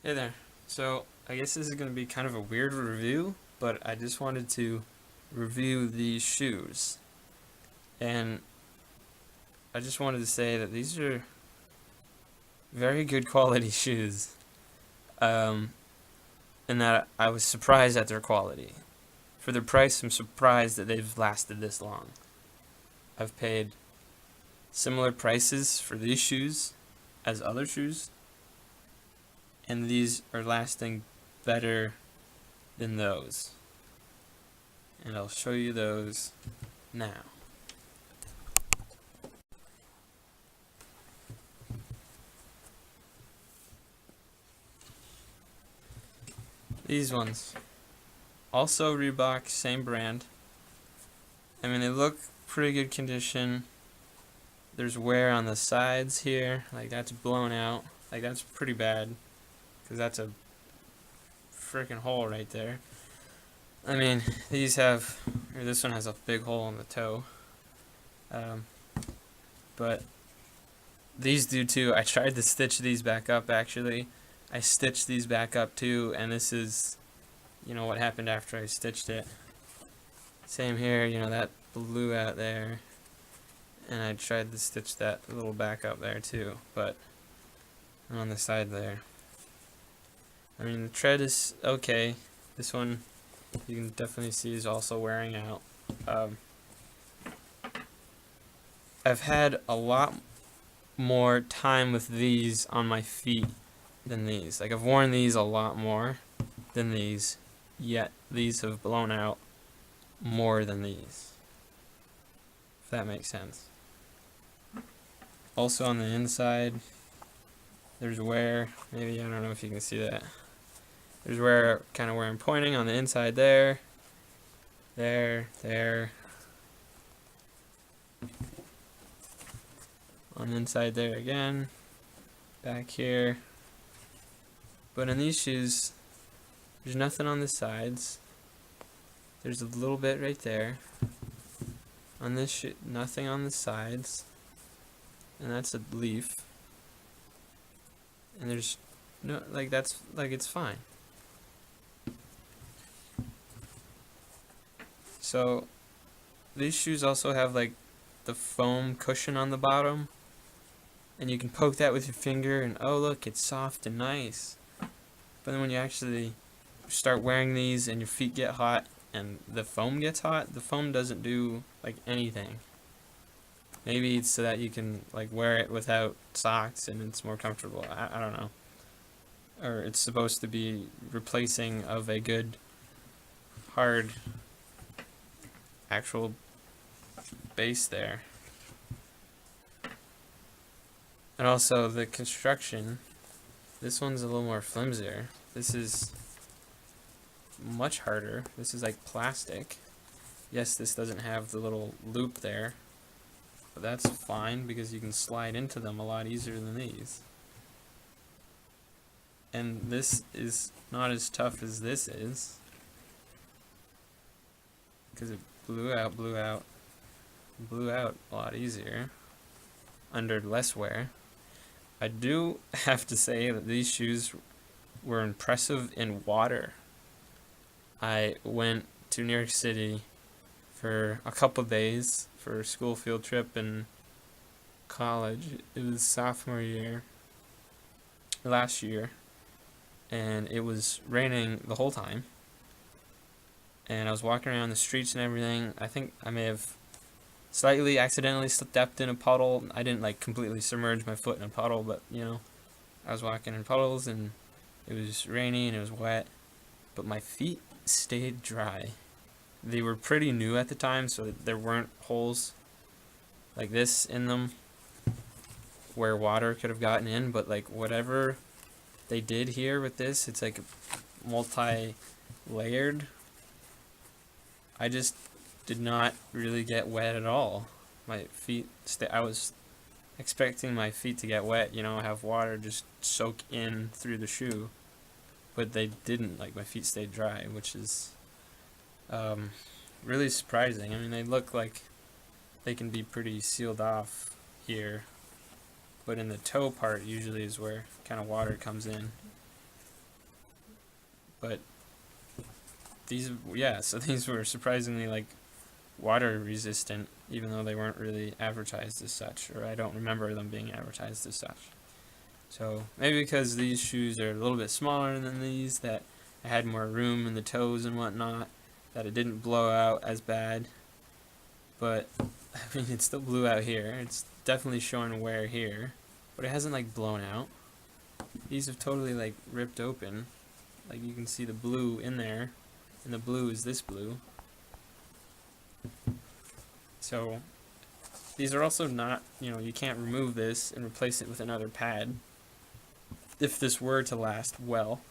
Hey there. So, I guess this is going to be kind of a weird review, but I just wanted to review these shoes. And I just wanted to say that these are very good quality shoes. Um, and that I was surprised at their quality. For their price, I'm surprised that they've lasted this long. I've paid similar prices for these shoes as other shoes, and these are lasting better than those. And I'll show you those now. These ones. Also Reebok, same brand. I mean, they look pretty good condition. There's wear on the sides here. Like, that's blown out. Like, that's pretty bad. Because that's a freaking hole right there. I mean, these have... Or this one has a big hole in the toe. But these do too. I tried to stitch these back up, actually. I stitched these back up too, and this is... You know, what happened after I stitched it. Same here, you know, that blew out there. And I tried to stitch that little back up there too, but on the side there. I mean, the tread is okay. This one, you can definitely see, is also wearing out. I've had a lot more time with these on my feet than these. Like, I've worn these a lot more than these, yet these have blown out more than these. If that makes sense. Also on the inside, there's wear. Maybe, I don't know if you can see that. There's wear, kind of where I'm pointing on the inside there. There. On the inside there again. Back here. But in these shoes, there's nothing on the sides. There's a little bit right there. On this shoe, nothing on the sides. And that's a leaf. And there's no, like, that's, like, it's fine. So, these shoes also have, like, the foam cushion on the bottom. And you can poke that with your finger and, oh look, it's soft and nice. But then when you actually start wearing these and your feet get hot and the foam gets hot, the foam doesn't do, like, anything. Maybe it's so that you can, like, wear it without socks and it's more comfortable. I don't know. Or it's supposed to be replacing of a good, hard, actual base there. And also the construction, this one's a little more flimsier. This is much harder. This is like plastic. Yes, this doesn't have the little loop there, but that's fine because you can slide into them a lot easier than these. And this is not as tough as this is, because it blew out a lot easier under less wear. I do have to say that these shoes were impressive in water. I went to New York City for a couple days for a school field trip in college. It was sophomore year, last year, and it was raining the whole time. And I was walking around the streets and everything. I think I may have slightly accidentally stepped in a puddle. I didn't, like, completely submerge my foot in a puddle, but, you know, I was walking in puddles and it was rainy and it was wet, but my feet stayed dry. They were pretty new at the time, so there weren't holes like this in them where water could have gotten in, but, like, whatever they did here with this, it's like multi-layered. I just did not really get wet at all. My feet, I was expecting my feet to get wet, you know, have water just soak in through the shoe, but they didn't. Like, my feet stayed dry, which is really surprising. I mean, they look like they can be pretty sealed off here, but in the toe part usually is where kind of water comes in. But these, yeah, so these were surprisingly like water resistant, even though they weren't really advertised as such, or I don't remember them being advertised as such. So maybe because these shoes are a little bit smaller than these, that I had more room in the toes and whatnot, that it didn't blow out as bad. But I mean, it still blew out here. It's definitely showing wear here, but it hasn't like blown out. These have totally like ripped open. Like you can see the blue in there, and the blue is this blue. So these are also not, you can't remove this and replace it with another pad. If this were to last well,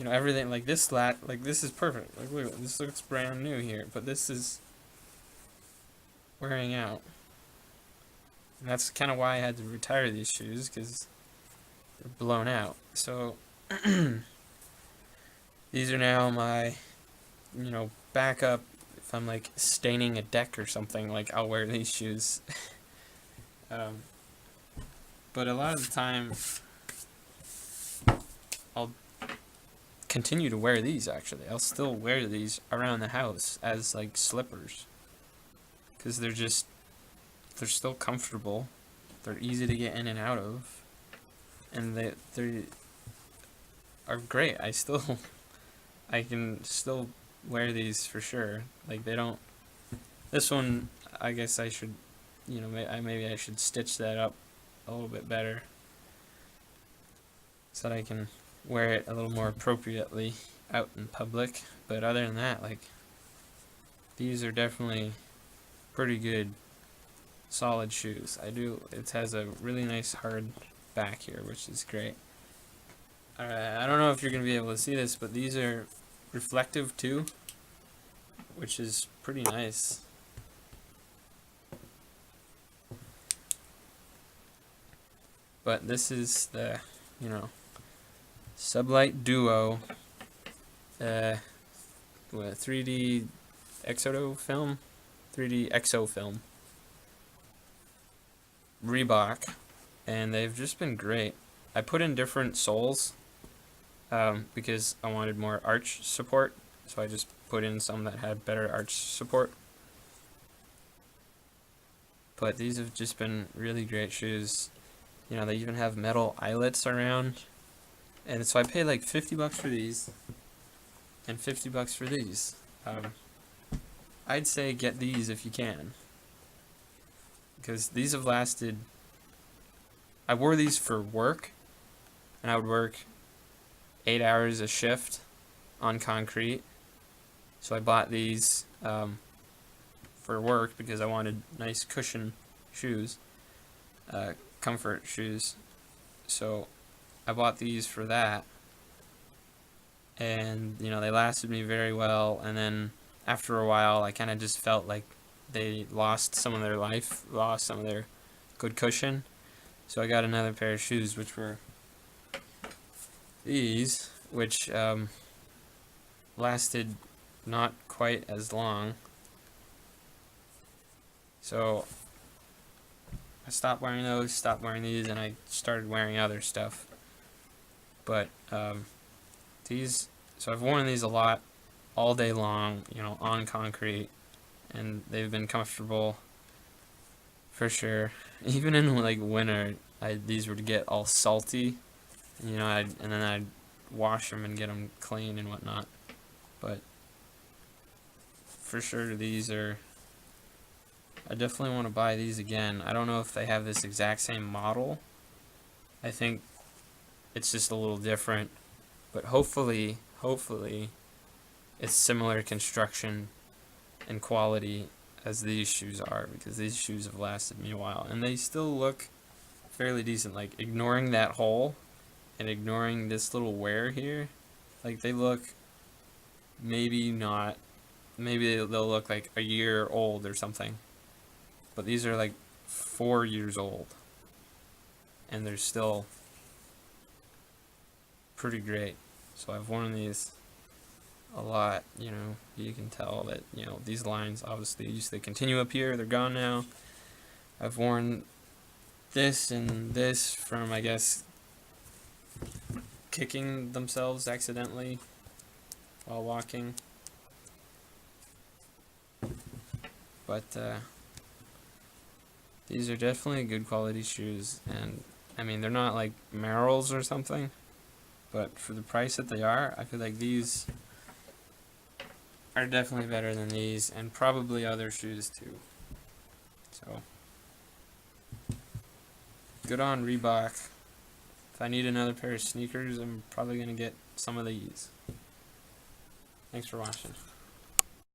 everything like this this is perfect. Like look, this looks brand new here, but this is wearing out. And that's kind of why I had to retire these shoes, because they're blown out. So these are now my, backup. If I'm like staining a deck or something, like I'll wear these shoes. But a lot of the time, I'll continue to wear these. Actually, I'll still wear these around the house as like slippers, because they're still comfortable. They're easy to get in and out of, and they are great. I can still wear these for sure. Like they don't. This one, I guess I should, maybe I should stitch that up a little bit better, so that I can wear it a little more appropriately out in public. But other than that, like, these are definitely pretty good, solid shoes. It has a really nice hard back here, which is great. I don't know if you're going to be able to see this, but these are reflective too, which is pretty nice. But this is the, Sublite Duo, with 3D Exo film, 3D Exo film, Reebok, and they've just been great. I put in different soles, because I wanted more arch support, so I just put in some that had better arch support. But these have just been really great shoes. They even have metal eyelets around. And so I paid like $50 for these and $50 for these. I'd say get these if you can, because these have lasted. I wore these for work, and I would work 8 hours a shift on concrete. So I bought these for work because I wanted nice cushion shoes, comfort shoes. So I bought these for that, and they lasted me very well. And then after a while, I kind of just felt like they lost some of their life, lost some of their good cushion. So I got another pair of shoes, which were these, which lasted not quite as long. So I stopped wearing those, stopped wearing these, and I started wearing other stuff. But these, so I've worn these a lot, all day long, on concrete, and they've been comfortable for sure. Even in like winter, these would get all salty, and then I'd wash them and get them clean and whatnot. But for sure, I definitely want to buy these again. I don't know if they have this exact same model. I think it's just a little different, but hopefully it's similar construction and quality as these shoes are, because these shoes have lasted me a while, and they still look fairly decent. Like, ignoring that hole and ignoring this little wear here, like, they look maybe they'll look like a year old or something, but these are like 4 years old, and they're still pretty great. So I've worn these a lot. You can tell that these lines obviously used to continue up here, they're gone now. I've worn this and this from, I guess, kicking themselves accidentally while walking. But these are definitely good quality shoes, and I mean they're not like Merrells or something, but for the price that they are, I feel like these are definitely better than these, and probably other shoes too. So good on Reebok. If I need another pair of sneakers, I'm probably gonna get some of these. Thanks for watching.